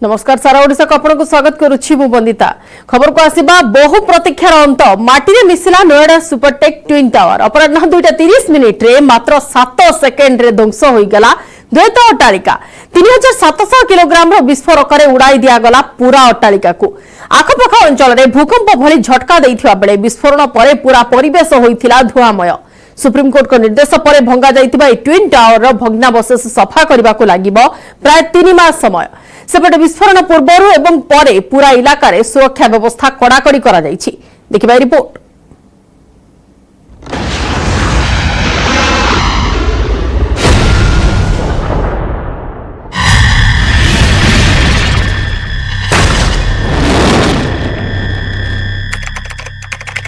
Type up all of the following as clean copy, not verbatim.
नमस्कार सारा ओडिशा को आपन को स्वागत करुछि मु वंदिता। खबर को आसीबा बहु प्रतीक्षार अंत माटी रे मिसिला नोएडा सुपरटेक ट्विन टावर अपराह्न 2:30 रे मात्र 7 सेकेंड रे ध्वंस होई गला द्वैत अट्टालिका। 3700 किलोग्राम रो विस्फोरक रे उड़ाई दिया गला पूरा अट्टालिका को। आखपाख अंचल रे भूकंप भली झटका दैथिबा बेले विस्फोरण परे पूरा परिवेश होइथिला धुआमय। सुप्रीम कोर्ट को निर्देश पर भंगा जाइतिबा ए ट्विन टावर रो भग्नावशेष सफा करबा को लागिबो प्राय 3 मास समय। सेपटे विस्फोरण पूर्व एवं परे पूरा इलाका रे सुरक्षा व्यवस्था कड़ाकड़ी करा जाइछि। देखिबा रिपोर्ट।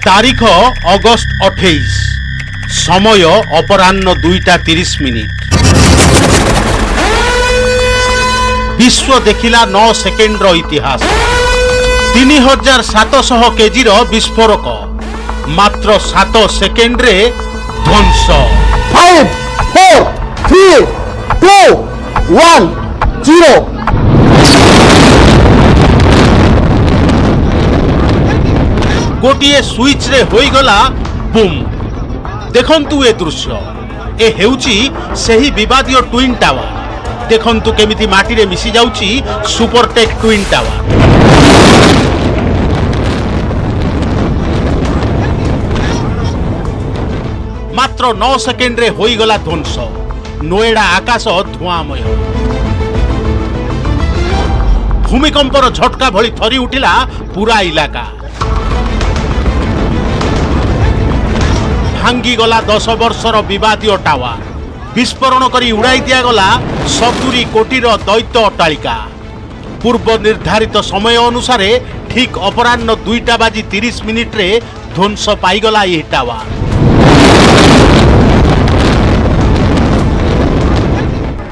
तारीख अगस्त 28 समय अपराह्न 2:30। विश्व देखिला 9 सेकेंड रो इतिहास। 3700 केजी रो विस्फोरक मात्र 7 सेकेंड रे ध्वंस। 5 4 3 2 1 0। गोटिए स्विच रे होई गला बूम। देखंतु ए दृश्य ए हेउची सही विवादीय ट्विन टावर। देखंतु केमिति माटी रे मिसी जाउची सुपरटेक ट्विन टावर। मात्र 9 सेकेंड रे होई गला ध्वंस। नोएडा आकाश धुआमय। भूमिकंपर झटका भली थरी उठिला पूरा इलाका। भांगी गला 10 वर्षर विवादीय टावर। विस्फोरण करी उड़ाई दिया गला 70 कोटी दैत्य अट्टालिका। पूर्व निर्धारित समय अनुसार ठीक अपराह्न 2:30 रे ध्वंस पाईगला यह टावर।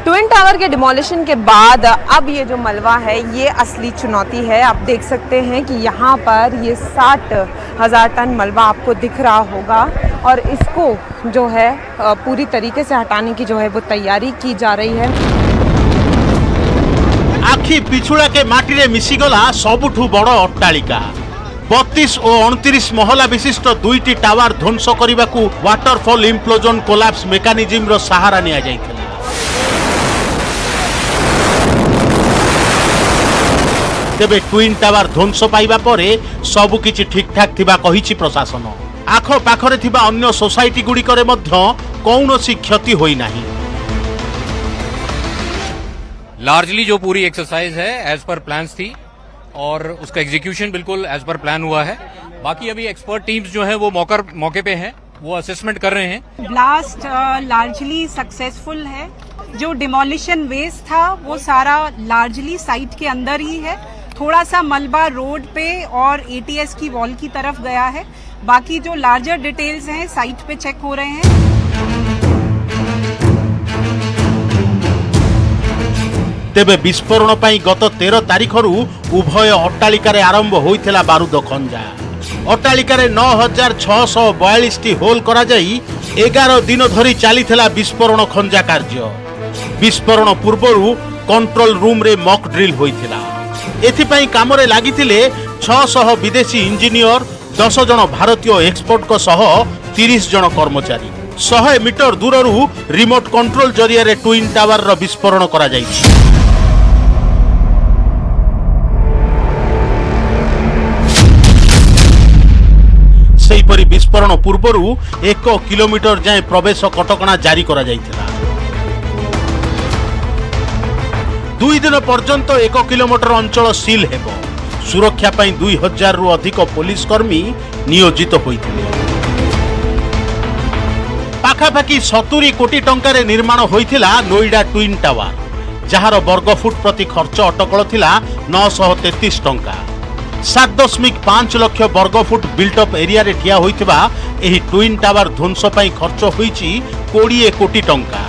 ट्विन टावर के डिमोलिशन के बाद अब ये जो मलबा है ये असली चुनौती है। आप देख सकते हैं कि यहाँ पर ये 60,000 टन मलबा आपको दिख रहा होगा और इसको जो है पूरी तरीके से हटाने की जो है वो तैयारी की जा रही है। आखि पिछुड़ा के माटी रे मिसी गला सबुठु बड़ अट्टालिका। 32 और 29 महला विशिष्ट 2टी टावर ध्वंस करने को वाटरफॉल इम्प्लोजन कोलैप्स मेकानिज्म रो सहारा निया जाइथिला। तेबे ट्विन टावर ध्वंस पाइबा परे सबु किछि ठीक ठाक थिबा कहिछि प्रशासन। आख पाखरे थिबा अन्य सोसाइटी गुड़िकरे मध्य कौनसी क्षति होई नाही। लार्जली जो पूरी एक्सरसाइज है एज पर प्लान्स थी और उसका एग्जीक्यूशन बिल्कुल एज पर प्लान हुआ है। बाकी अभी एक्सपर्ट टीम्स जो है वो मौके पे हैं, वो असेसमेंट कर रहे हैं। ब्लास्ट लार्जली सक्सेसफुल है। जो डिमोलिशन वेस्ट था वो सारा लार्जली साइट के अंदर ही है। थोड़ा सा मलबा रोड पे और एटीएस की वॉल की तरफ गया है। बाकी जो लार्जर डिटेल्स हैं साइट पे चेक हो रहे हैं। तेबे विस्फोरण पाई गत 13 तारिखरु उभय अट्टालिकार आरंभ होइथिला बारूद खंजा। अट्टालिकार 9642 टी होल करा जाई 11 दिन धरी चलीथिला विस्फोरण खंजा कार्य। विस्फोरण पूर्वरु कंट्रोल रूम रे मॉक ड्रिल होइथिला। एथिपाई कामरे लागिथिले 600 विदेशी इंजीनियर, 10 जन भारतीय एक्सपर्ट को सह 30 जन कर्मचारी। 100 मीटर दूररु रिमोट कंट्रोल जरिया रे ट्विन टावर रो विस्फोरण करा जाइछि। सेहीपरि विस्फोरण पूर्वरु 1 किलोमीटर जाए प्रवेश कटकणा जारी करा जाइथिला। 2 दिन पर्यंत 1 किलोमीटर अंचल सील हेबो। सुरक्षा पाई 2000 रु अधिक पुलिस कर्मी नियोजित होइथिले। पाखापाखि 70 कोटी टंकार निर्माण होइथिला नोएडा ट्विन टावर, जहार वर्गफुट प्रति खर्च अटकल थिला 933 टंका। 7.5 लाख वर्गफुट बिल्टअप एरिया रे ठिया होइथिबा एही ट्विन टावर ध्वंस पाई खर्च होइछि 20 कोटी टंका।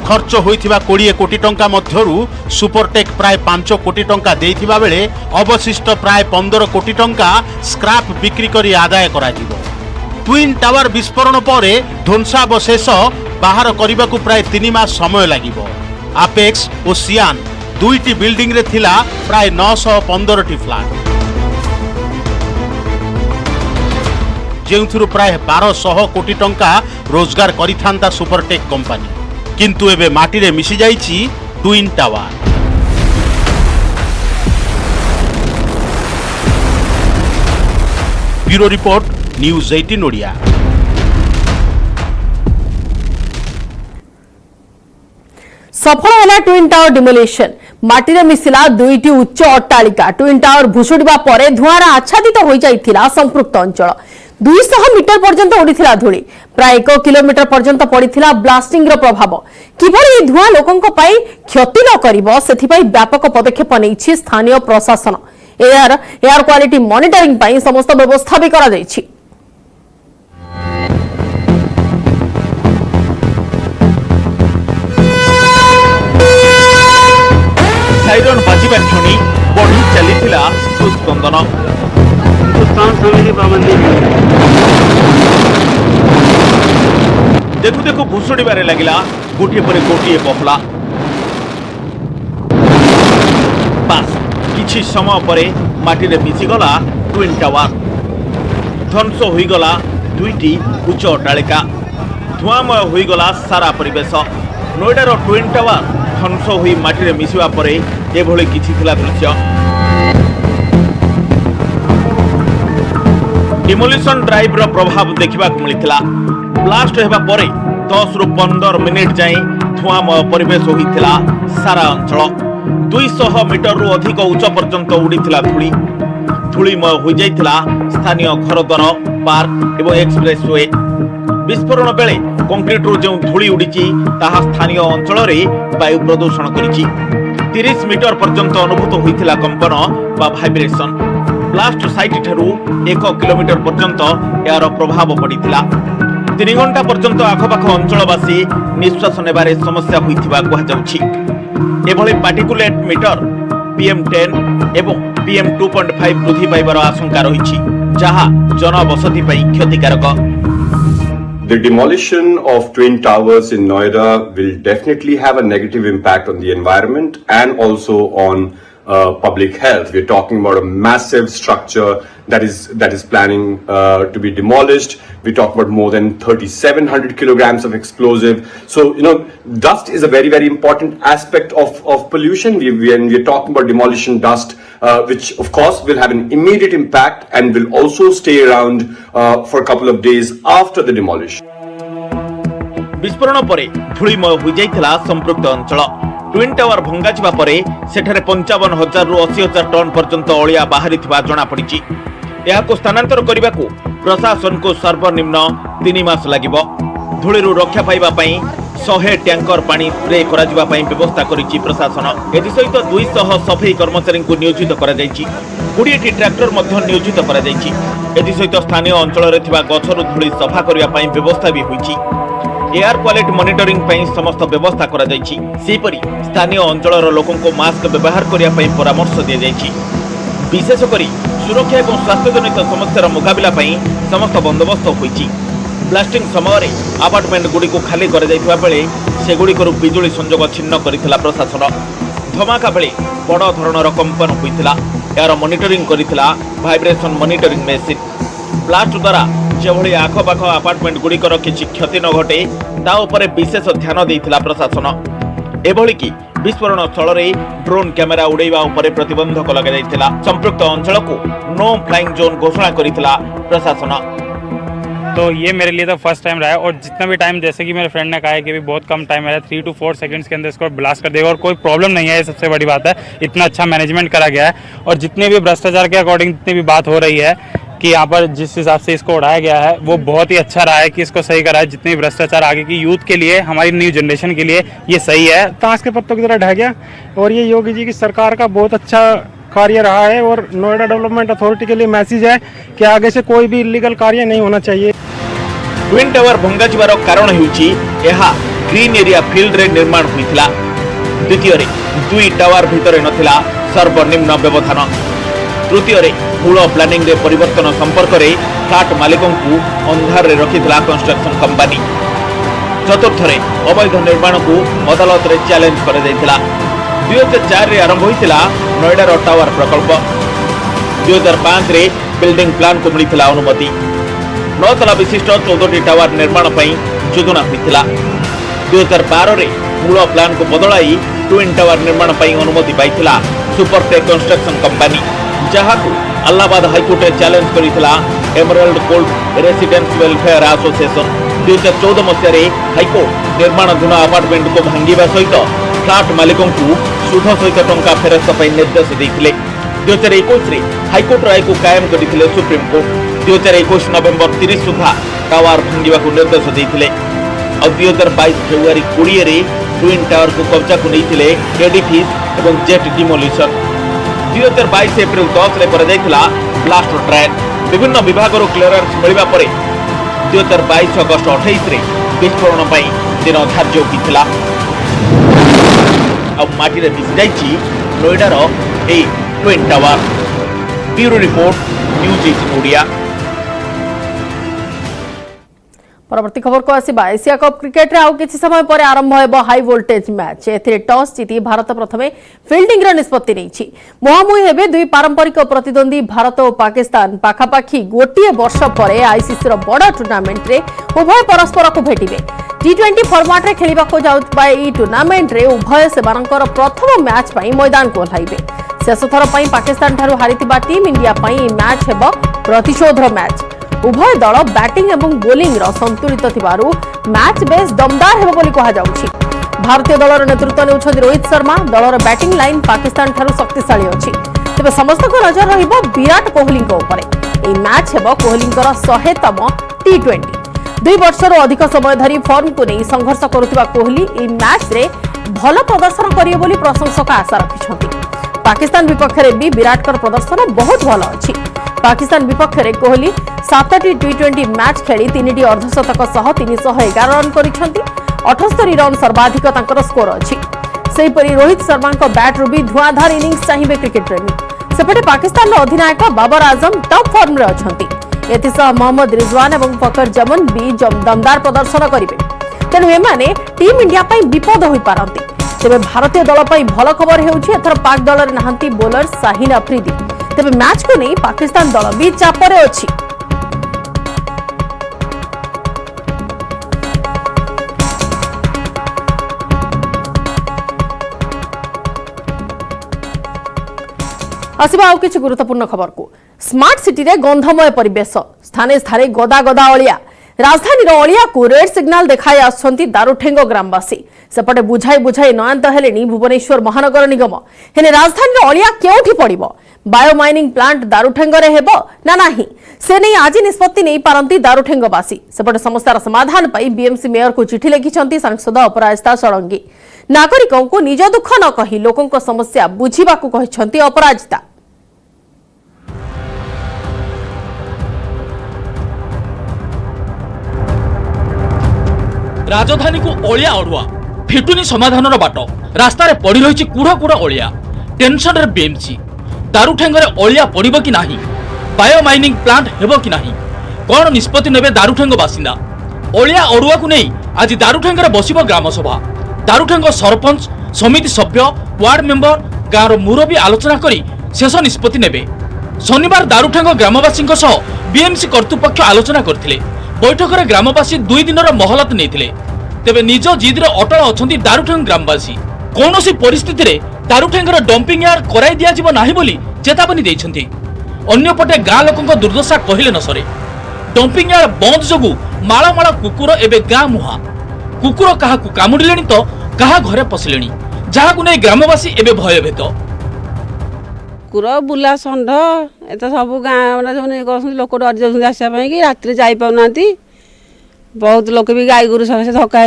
खर्च होइथिबा 20 कोटी टंका मध्यरु सुपरटेक प्राय 5 कोटी टंका देइथिबा बेले अवशिष्ट प्राय 15 कोटी टंका स्क्रैप बिक्री करी आदाय करा जिवो। ट्विन टावर विस्फोरण पर ध्वंसावशेष बाहर करने को प्राय 3 मास समय लगिबो। आपेक्स और सियान दुईटी बिल्डिंग रे थिला प्राय 915 फ्लैट जेउथुरु प्राय 1200 कोटी टंका रोजगार करिथांता सुपरटेक कंपनी किंतु एबे माटी रे मिसी जाईची twin tower. Bureau report news 18 Odia. सफल है ट्विन टावर डिमोलिशन माटी रे मिसिला दुईटी उच्च अट्टालिका ट्विन टावर भुशुड़िबा परे धुआं आच्छादित हो जाइथिला संपृक्त अंचल 200 मीटर पर्यंत उड़ीथिला धूली प्राय 1 किलोमीटर पर्यंत पड़ीथिला ब्लास्टिंग रो प्रभाव किभली धुआं लोकंक पई क्षति न करिवो सेथिपई व्यापक पदक्षेप नेछि स्थानीय प्रशासन एयर क्वालिटी मॉनिटरिंग पई समस्त व्यवस्था भी करा जाइछि। साइरन बाजिबा क्षणी बढ़ी चलीथिला सुस्पंदन देखु देखु भुशुड़िबारे लागिला गोटे पर गोटे बहला बास किछि समय परे माटी रे मिसिगला ट्विन टावर ध्वंस होईगला दुईटी उच्च अट्टालिका धुआंमय होईगला सारा परिवेश नोएडार ट्विन टावर ध्वंस होई माटी रे मिसिबा परे एभली किछि थिला दृश्य डिमोलिशन ड्राइव रो प्रभाव देखा मिलता ब्लास्ट हेबा परे 10 रु 15 मिनिट जाए धुआंमय परिवेश होइथिला सारा अंचल 200 मीटर रु अधिक उच्च पर्यंत उड़ीथिला धूली धूलीमय हो जाइथिला स्थानीय घरद्वार पार्क एवं एक्सप्रेसवे विस्फोरण बेले कंक्रीट रु जो धूली उड़ीची ताहा स्थानीय अंचल रे वायु प्रदूषण करिची 30 मीटर पर्यंत अनुभूत होइथिला कंपन बा वाइब्रेशन ब्लास्ट साइट ठारू 1 किलोमीटर पर्यंत यार प्रभाव पड़ीथिला 3 घंटा पर्यंत आखपाख अंचलवासी निश्वास नेबारे समस्या होइथिबा कहा जाउछि एभली पार्टिकुलेट मीटर PM10 एवं PM 2.5 वृद्धि पाइबार आशंका रहिछि जहा जनबसति पई क्षतिकारक। The demolition of twin towers in Noida will definitely have a negative impact on the environment and also on public health. We're talking about a massive structure that is planning to be demolished. We talk about more than 3,700 kilograms of explosive. So, dust is a very, very important aspect of pollution. When we're talking about demolition dust, which of course will have an immediate impact and will also stay around for a couple of days after the demolition. विस्फोरण परे धूलीमय हो जाइथिला संपृक्त अंचल twin tower भंगा जिबा परे सेठारे 55,000 रु 80,000 ton पर्यंत अलिया बाहरिथिबा जणा पड़िछि एहाको स्थानांतर करिबाकू प्रशासन को सर्वनिम्न 3 मास लागिबो धूलीरु रक्षा पाइबा पई 100 टैंकर पानी स्प्रे करा जिबा पई व्यवस्था करिछि प्रशासन एथि सहित 200 सफाई कर्मचारी को नियोजित करा जाइछि 20 टी ट्रैक्टर मध्ये नियोजित करा जाइछि एथि सहित स्थानीय अंचल रे थिबा गछरु धूली सफा करिया पई व्यवस्था भी होइछि एयर क्वालिटी मॉनिटरिंग पई समस्त व्यवस्था करा जाइछि सेपरि स्थानीय अंचलर लोकन को मास्क व्यवहार करिया पई परामर्श दिया जाइछि विशेष करी सुरक्षा एवं स्वास्थ्य जनित समस्यार मुकाबला पई समस्त बंदोबस्त होइछि ब्लास्टिंग समय अपार्टमेंट गुडी को खाली कर जाइथिबा बेले सेगुडी को बिजुली संयोग छिन्न करिथिला प्रशासन धमाका बेले बड़ धरणर कंपन होइथिला यार मॉनिटरिंग करिथिला वाइब्रेशन मॉनिटरिंग मेसिन ब्लास्ट द्वारा जेभली आखपाख अपार्टमेंट गुड़िकर किछि क्षति न घटे ता उपरे विशेष ध्यान देइथिला प्रशासन एभली कि विस्फोरण स्थल रे ड्रोन कैमेरा उड़ेबा उपरे प्रतिबंधक लगा जाइथिला संपृक्त अंचल को नो फ्लाइंग जोन घोषणा करिथिला प्रशासन। तो ये मेरे लिए तो फर्स्ट टाइम रहा है और जितना भी टाइम जैसे कि मेरे फ्रेंड ने कहा है कि भी बहुत कम टाइम है 3 to 4 सेकंड्स के अंदर इसको ब्लास्ट कर देगा और कोई प्रॉब्लम नहीं है ये सबसे बड़ी बात है इतना अच्छा मैनेजमेंट करा गया है और जितने भी भ्रष्टाचार के अकॉर्डिंग जितनी भी बात हो रही है कि यहाँ पर जिस हिसाब से इसको उड़ाया गया है वो बहुत ही अच्छा रहा है कि इसको सही करा है जितनी भ्रष्टाचार आगे की यूथ के लिए हमारी न्यू जनरेशन के लिए ये सही है। ताश के पत्तों की तरह ढह गया और ये योगी जी की सरकार का बहुत अच्छा कार्य रहा है और नोएडा डेवलपमेंट अथॉरिटी के लिए मैसेज है कि आगे से कोई भी इलीगल कार्य नहीं होना चाहिए। ट्विन टावर भंगा जिबार कारण हेउछि एहा ग्रीन एरिया फील्ड रे निर्माण होइथिला द्वितीय रे दुई टावर भितरे नथिला सर्वनिम्न व्यवधान तृतीय रे मूल प्लानिंग रे परिवर्तन संपर्क रे फ्लैट मालिकों को अंधार रे रखिथिला कंस्ट्रक्शन कंपनी चतुर्थ रे अवैध निर्माण को अदालत रे चैलेंज कर दैथिला 2004 रे आरंभ होइतिला नोएडार टावर प्रकल्प। 2005 रे बिल्डिंग प्लान को मिलिथिला अनुमति। 9 तला विशिष्ट 14टी टावर निर्माण पई योजना होइतिला। 2012 रे मूल प्लान को बदलाई ट्विन टावर निर्माण पई अनुमति पाइथिला सुपरटेक कंस्ट्रक्शन कंपनी, जहाकू अल्लाहाबाद हाईकोर्ट चैलेंज करिथिला Emerald court residence welfare association. 2014 मसीह हाईकोर्ट निर्माणाधीन अपार्टमेंट को भांगिबा सहित फ्लाट मालिकों को सुध सहित टंका फेरस्त पर निर्देश देते। 2021 रे हाईकोर्ट राय को कायम करथिले सुप्रीम कोर्ट। 2021 नवेम्बर 30 सुधा टावर भांगिबा को निर्देश देते। 2022 फेब्रुआरी 20 रे ट्विन टावर को कब्जा को नहीं एडिफिस एवं जेट डिमोलिशन। 2022 एप्रिल 10 रे कराଯାଇଥିଲା ब्लास्ट ट्रायल। विभिन्न विभाग क्लियरेंस मिलवा पर 2022 अगस्त 28 रे विस्फोरण पर दिन धार्य होता। अब माटी रे मिस जाइछि नोएडार ए twin tower. Bureau report, news 18 Odia. परवर्ती खबर को आसिबा। एशिया कप क्रिकेट रे आउ किछि समय पर आरंभ हेबो हाई वोल्टेज मैच। एथिरे टॉस जीति भारत प्रथमे फील्डिंग रा निष्पत्ति नेछि। मुहामुही हेबे दुई पारंपरिक प्रतिद्वंदी भारत और पाकिस्तान पाखापाखी गोटिए वर्ष पर आईसीसी रो बड़ टूर्नामेंट रे उभय परस्पर को भेटिबे। टी20 फॉर्मेट रे खेलिबा को जाउतबा ई टूर्नामेंट रे उभय सेमानकर प्रथम मैच पई मैदान को ओह्लाइबे। शेष थर पई पाकिस्तान ठारू हारितिबा टीम इंडिया पई ई मैच हेबो प्रतिशोधर मैच। उभय दल बैटिंग एवं बोलिंग संतुलित थिबारु मैच बेस दमदार हेबो बोली कहा जाउछि। भारतीय दलर नेतृत्व नेउछथि रोहित शर्मा। दलर बैटिंग लाइन पाकिस्तान ठारू शक्तिशाली अछि। तेबे समस्त को नजर रहिबो विराट कोहली को ऊपर। ए मैच हेबो कोहलींकर 100तम टी20। 2 वर्षर अधिक समय धरी फॉर्म को नहीं संघर्ष करुथिबा कोहली ए मैच रे भल प्रदर्शन करियो बोली प्रशंसक आशा रखिछथि। पाकिस्तान विपक्ष रे भी विराटकर प्रदर्शन बहुत भल अछि। पाकिस्तान विपक्ष रे कोहली 7टी टी20 मैच खेली 3टी अर्धशतक सह 311 रन करिसेंती। 78 रन सर्वाधिक तांकर स्कोर अछि। सेहिपरि रोहित शर्मा को बैट रू भी धुआंधार इनिंग्स चाहिए क्रिकेट प्रेमी। सेपटे पाकिस्तान अधिनायक बाबर आजम टॉप फॉर्म रे अछंती। एथिसह मोहम्मद रिजवान और फकर जमन भी दमदार प्रदर्शन करिवे। तेणु एमाने टीम इंडिया पई विपद होई पारंती। तेबे भारतीय दल पई भल खबर हेउछि एथर पाक दल रे नाहंती बोलर शाहीन अफरीदी। तेबे मैच को नहीं पाकिस्तान दल भी चापरे अछि। आसिबा आउ किछि गुरुत्वपूर्ण खबर को। स्मार्ट सिटी रे गंधमय परिवेश, स्थाने स्थाने गदा गदा अलिया। राजधानी अलिया को रेड सिग्नाल देखाई आछंती दारुठेंग ग्रामवासी। सेपटे बुझाई बुझाई नयंत हेलेनी भुवनेश्वर महानगर निगम। हेले राजधानी अलिया केउठी पड़िबो? बायो माइनिंग प्लांट दारुठेंग रे हेबो ना नाही, से नहीं आज निष्पत्ति नहीं पारंती दारुठेंगवासी। सेपटे समस्यार समाधान पाई बीएमसी मेयर को चिठी लिखिछंती सांसद अपराजिता षडंगी। नागरिकों को निज दुख न कही लोकों को समस्या बुझीबा को कहिछंती अपराजिता। राजधानी को अलिया अड़ुआ फिटुनी समाधान बाट रास्ता रे पड़ी रही कूड़ कूड़ अलिया। टेंशन रे बीएमसी दारुठेंग अलिया पड़ब कि नहीं, बायो माइनिंग प्लांट हेबो कि नहीं, कौन निष्पत्ति नेबे दारुठेंग बासिंदा। अलिया अड़ुआ को नहीं आज दारुठेंग रे बसिबो ग्राम सभा। दारुठेंग सरपंच, समिति सभ्य, वार्ड मेंबर, गाँव मुरबी आलोचना करी शेष निष्पत्ति नेबे। शनिवार दारुठेंग ग्रामवासी बीएमसी कर्तृपक्ष आलोचना करथिले। बैठक में ग्रामवासी 2 दिनर मोहलत नहीं। तेबे निज जिद अटल अछंती दारुठेंग ग्रामवासी। कौन सी परिस्थिति रे दारुठेंग डंपिंग यार्ड कराई दिया जिवो नाही बोली चेतावनी देइछंती। अन्यपटे गाँ लोकंक दुर्दशा कहिले न सरे। डंपिंग यार्ड बंद जोगु माळ माळ कुकुर एबे गाँ मुहा। कुकुर काहाकू कामुडिलेनी तो काहा घरे पसिलेनी, जाहाकू नै ग्रामवासी एबे भयभीत। कुकुर बुला षंढ एत सब गाँव लोक डरी जाऊँ आसपा कि राति जाई पाना। बहुत लोक भी गाई गोरु सकाशे धक्का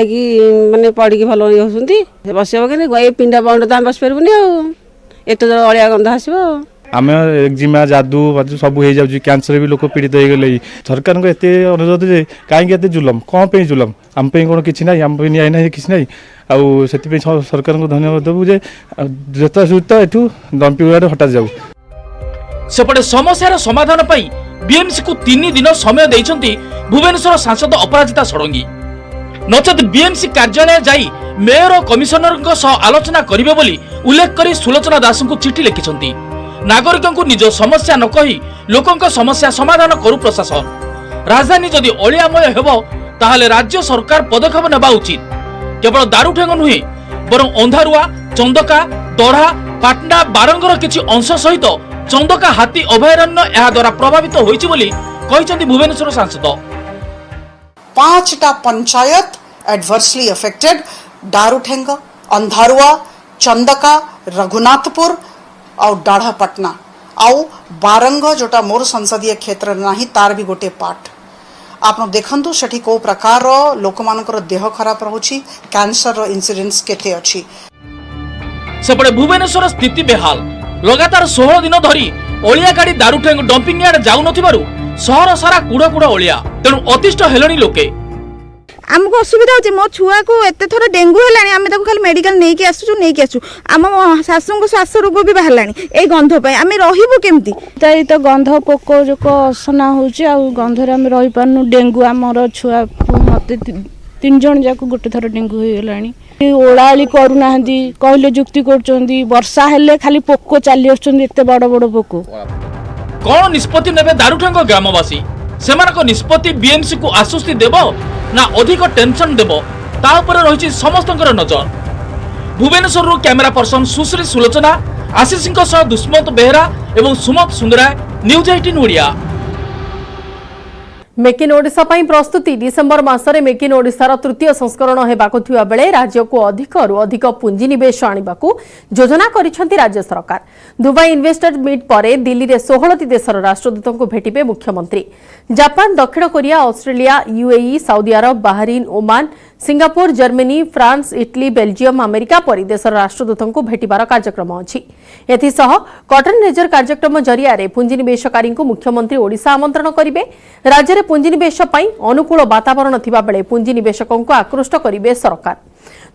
माने पड़ी भल होती बस कि पिंडा बंड तो आम बस पारूनी आत अलिया गंध आसो। आम एक्जिमा जादू बादू सब हो जाऊँ कैंसर भी लोक पीड़ित हो गले। सरकार को एत अनुरोध जे कहीं जुलम कौन पे जुलम आम कौन कि ना आम न्याय ना कि ना आउ से सरकार को धन्यवाद देवु जे यथाशीघ्र एठू डंपिंग यार्ड हटा जाऊ। सेपटे समस्यार समाधान पाई बीएमसी को 3 दिन समय देइछंती भुवनेश्वर सांसद अपराजिता षडंगी। नचेत बीएमसी कार्यालय जाई मेयर और कमिशनर सह आलोचना करिवे बोली उल्लेख करी सुलोचना दास को चिठी लिखिछंती। नागरिक को निज समस्या न कही लोकंक समस्या समाधान करू प्रशासन। राजधानी जदि अलियामय हेबो ताहले राज्य सरकार पदक्षेप नेबा उचित। केवल दारुठेंग नुहे बरं अंधारुआ, चंदका, दढ़ा, पाटना, बारंगर किछि अंश सहित चंदका हाथी अभयारण्य यह द्वारा प्रभावित होइछि बोली कहिसेंती भुवनेश्वर सांसद। 5टा पंचायत एडवर्सली अफेक्टेड, दारुठेंग, अंधारुआ, चंदका, रघुनाथपुर और दाढ़ापाटना आउ बारंग जोटा मोर संसदीय क्षेत्र नाही तार भी गोटे पार्ट। आप देखंतु सेठी को प्रकार लोक मानकर देह खराब रहुछि, कैंसर इन्सिडेंस केते अछि। सेपटे भुवनेश्वर स्थिति बेहाल। लगातार 16 दिन धरी ओलिया गाड़ी दारुठेंग डंपिंग यार्ड जाउ नथिबारु शहर सारा कुड़ कुड़ ओलिया, तेणु अतिष्ठ हेलनी लोके। आमको असुविधा होची, मो छुआ को एते थोर डेंगू हेलानी, आमे ताको खाली मेडिकल नेकी आसु आम शाशु को श्वास रोग भी बाहरलानी ए गंध पे आमे रहिबो केमती। ताई तो गंध पोक जो असना होची आ गंध रे आमे रहि पानु। डेंगू हमर छुआ मते 3 जण जाको गोटे थोर डेंगू हो गेलानी। ओळाली करू नाहंदी, कहले जुक्ति करचोंदी, वर्षा हेले खाली पोक चाली आछोंदी, एते बड़ बड़ पोक। कोन निष्पत्ति नेबे दारुठेंग ग्रामवासी? सेमानक निष्पत्ति बीएमसी को आश्वस्ति देबो ना अधिक टेंशन देबो ता ऊपर रहिछि समस्तंकर नजर। भुवनेश्वर कैमेरा पर्सन सुश्री सुलोचना आशीष सह दुष्मंत बेहरा एवं Sumat Sundaray, news 18 Odia. Make in Odisha पई प्रस्तुति डिसेंबर मासरे मेक इन ओडिशार तृतीय संस्करण हेबाकु थिबा बेले राज्य को अधिकरु अधिक पुंजी निवेश आनिबाकु योजना करिसेंती राज्य सरकार। दुबई इन्वेस्टर मीट परे दिल्ली रे 16टी देशर राष्ट्रदूतों को भेटिबे मुख्यमंत्री। जापान, दक्षिण कोरिया, ऑस्ट्रेलिया, यूएई, सऊदी अरब, Bahrain, Oman, Singapore, Germany, France, Italy, Belgium, America परि देशर राष्ट्रदूतों को भेटिबार कार्यक्रम अछि। एथिसह कॉटन रेजर कार्यक्रम जरिया रे पुंजीनिवेशकारी को मुख्यमंत्री ओडिशा आमंत्रण करिवे। राज्य रे पुंजीनिवेश पई अनुकूल वातावरण थिबा बेले पुंजीनिवेशकों को आकृष्ट करिवे सरकार।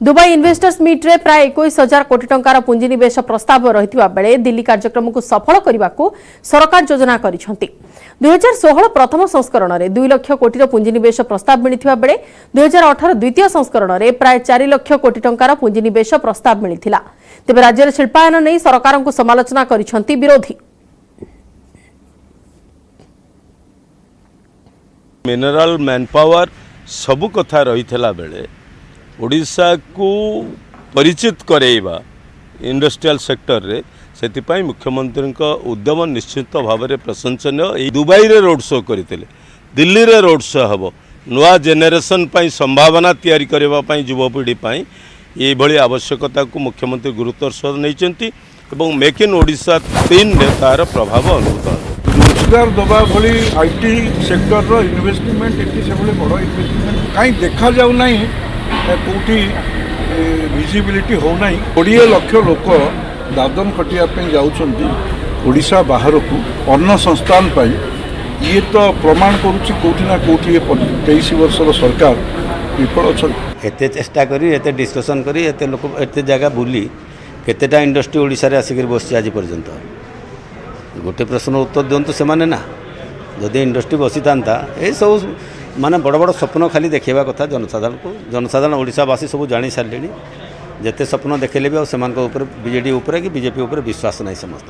दुबई इन्वेस्टर्स मीट रे प्राय 21,000 कोटी टंकार पुंजीनिवेश प्रस्ताव रहिथिबा बेले दिल्ली कार्यक्रम को सफल करबाकू सरकार योजना करिसेंती। 2016 प्रथम संस्करण रे 2 लाख कोटी रो पुंजीनिवेश प्रस्ताव मिलिथिबा बेले 2018 द्वितीय संस्करण रे प्राय 4 लाख कोटी टंकार पुंजीनिवेश प्रस्ताव मिलिथिला। तेबे राज्य रे शिल्पायन नै सरकार को समालोचना करिसेंती विरोधी। मिनरल मैनपावर सबु कथा रही बेले ओडिशा को परिचित करेइबा इंडस्ट्रियल सेक्टर रे सेतिपाई मुख्यमंत्री उद्यम निश्चित भाव में प्रशंसनीय। दुबई रे रोड शो करते, दिल्ली रे रोड शो हम नुआ जेनेरेशन पाई संभावना तैयारी करबा पाई युवपीढ़ी पाई ये भली आवश्यकता को मुख्यमंत्री गुरुत्वर सह नहीं एवं मेक इन ओडिशा 3 ने तार प्रभाव अनुभूत। रोजगार दबा भली आईटी सेक्टर रो इन्वेस्टमेंट एटी से बड़े बड़ इन्वेस्टमेंट कहीं देखा जाऊ नहीं, कौटी विजिबिलिटी हो नहीं। 20 लाख लोक दादन खटिया जाउछंती ओडिशा बाहर को अन्न संस्थान पाई। ये तो प्रमाण करुच्ची कौटी ना कौटी 23 वर्षर सरकार विफल अच्छा। एते चेष्टा करी एते डिस्कशन करी एते लोक एते जगह बुली केतेटा इंडस्ट्री ओडिशा रे आसिक बस आज पर्यंत गोटे प्रश्न उत्तर दिंतु से माने ना। जदि इंडस्ट्री बसी था ये सब माने बड़ बड़ स्वप्न खाली देखा कथा जनसाधारण को। जनसाधारण ओडिशावासी सब जानी सारे, जिते स्वप्न देखले भी बीजेडी कि बीजेपी विश्वास नहीं समस्त।